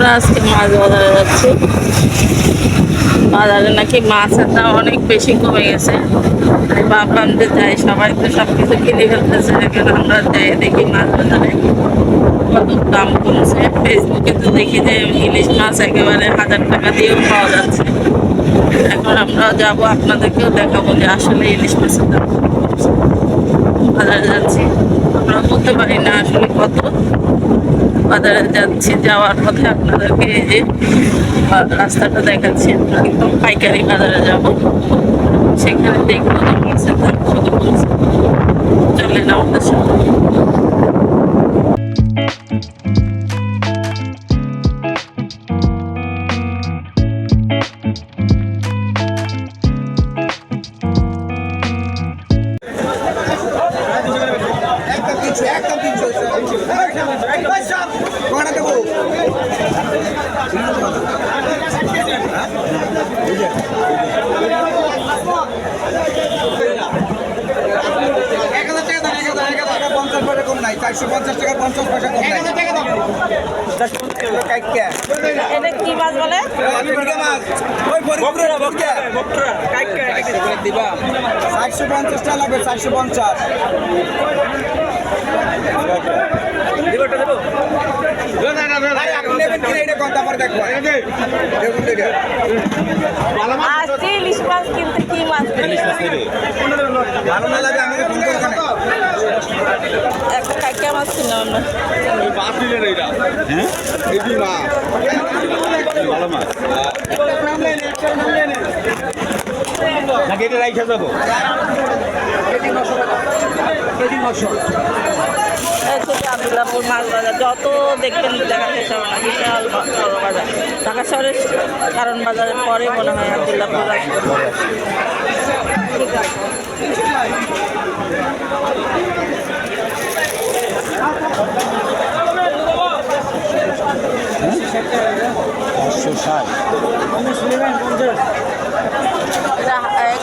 আমরা আজকে মাছ বাজারে যাচ্ছি। বাজারে নাকি মাছের দাম অনেক বেশি কমে গেছে। তাই ভাবলাম যে যাই, সবাই তো সব কিছু কিনে ফেলতেছে, এখন আমরা যাই দেখি মাছ বাজারে কত দাম কমছে। ফেসবুকে তো দেখি যে ইলিশ মাছ একেবারে 1000 টাকা দিয়েও পাওয়া যাচ্ছে। এখন আমরা যাব, আপনাদেরকেও দেখাবো যে আসলে ইলিশ মাছের দাম কমছে। বাজারে যাচ্ছি, আমরা বলতে পারি না আসলে কত। বাজারে যাচ্ছি, যাওয়ার পথে আপনাদেরকে এই যে রাস্তাটা দেখাচ্ছি। আমরা একদম পাইকারি বাজারে যাব, সেখানে দেখবো যে মাছের দাম কত কমছে। চলেন আমাদের সাথে। এটা কি মাছ বলে? 450 টাকা লাগবে, 450। আজকে ইলিশ মাছ কিনতে কি মাছ ভালো না লাগে আমি ফোন করে একটা কাইকা মাছ কিনলাম আমরা কেটে রাইখে যাবো। আব্দুল্লাহপুর মাছ বাজার যত দেখবেন দেখা শেষ হবে না, বিশাল বড় বাজার। ঢাকা শহরের কারণ বাজারের পরে মনে হয় আব্দুল্লাহপুর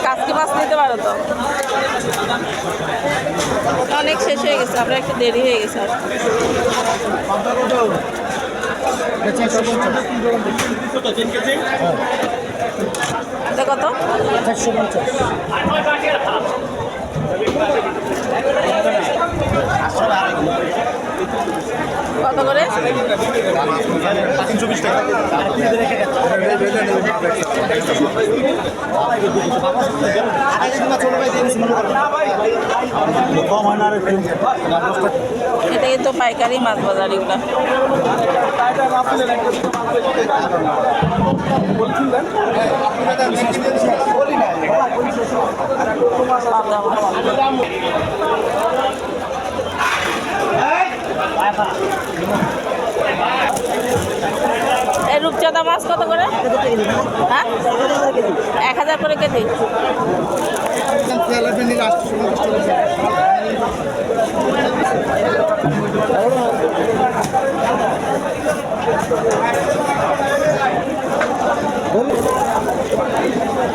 কাজকি মাছ নিতে পারো তো? অনেক শেষ হয়ে গেছে, আমরা একটু দেরি হয়ে গেছে। কত? কত করে? 320 টাকা। এটাই তো পাইকারি মাছ বাজার এগুলো। এই রূপচাঁদা মাছ কত করে? হ্যাঁ, 1000 করে কেজি।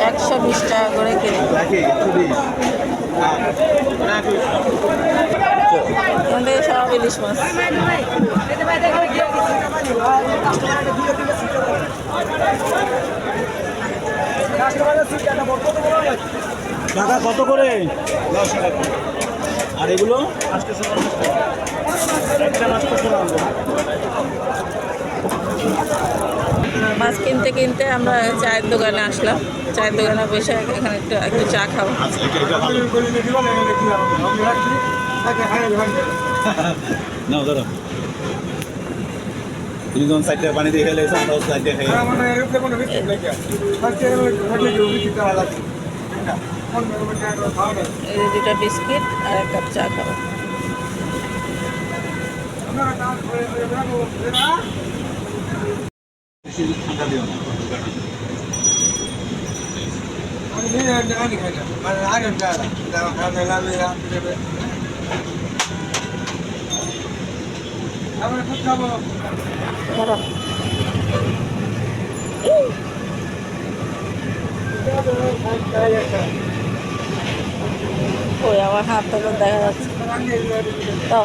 $120 টাকা করে কেজি। সব ইলিশ মাছ। টাকা কত করে? আর এগুলো মাছ কিনতে কিনতে আমরা চায়ের দোকানে আসলাম। চায়ের দোকানে বসে এখানে একটু চা খাবো। না ধরো, তুমি যখন সাইডে পানি দিয়ে খেলে আমরাও সাইডে খাই। এই 2টা বিস্কিট আর 1 কাপ চা খাবো। ওই আমার হাতটা তো দেখা যাচ্ছে তো।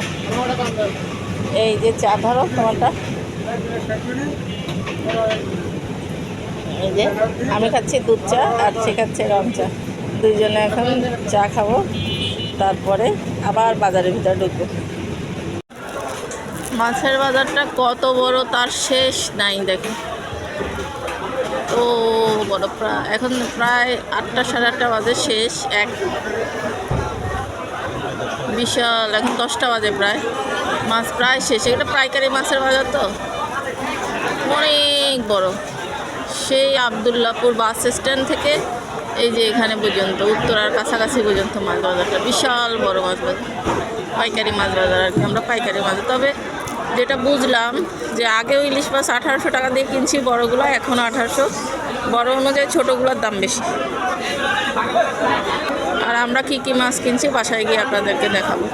এই যে চা ধরো তোমারটা। এই যে আমি খাচ্ছি দুধ চা আর সে খাচ্ছে রং চা। দুইজনে এখন চা খাবো, তারপরে আবার বাজারের ভিতরে ঢুকবো। মাছের বাজারটা কত বড় তার শেষ নাই, দেখে তো বড়। এখন প্রায় 8টা সাড়ে 8টা বাজে, শেষ এক বিশাল। এখন 10টা বাজে প্রায়, মাছ প্রায় শেষ। এটা পাইকারি মাছের বাজার তো অনেক বড়, সেই আবদুল্লাপুর বাস স্ট্যান্ড থেকে এই যে এখানে পর্যন্ত, উত্তরার কাছাকাছি পর্যন্ত মাছ বাজারটা বিশাল বড় মাছ বাজার, পাইকারি মাছ বাজার আর কি। আমরা পাইকারি মাছ, তবে যেটা বুঝলাম যে আগেও ইলিশ মাছ 1800 টাকা দিয়ে কিনছি বড়গুলো, এখন 1800, বড় অনুযায়ী ছোটোগুলোর দাম বেশি। আর আমরা কী কী মাছ কিনছি বাসায় গিয়ে আপনাদেরকে দেখাবো।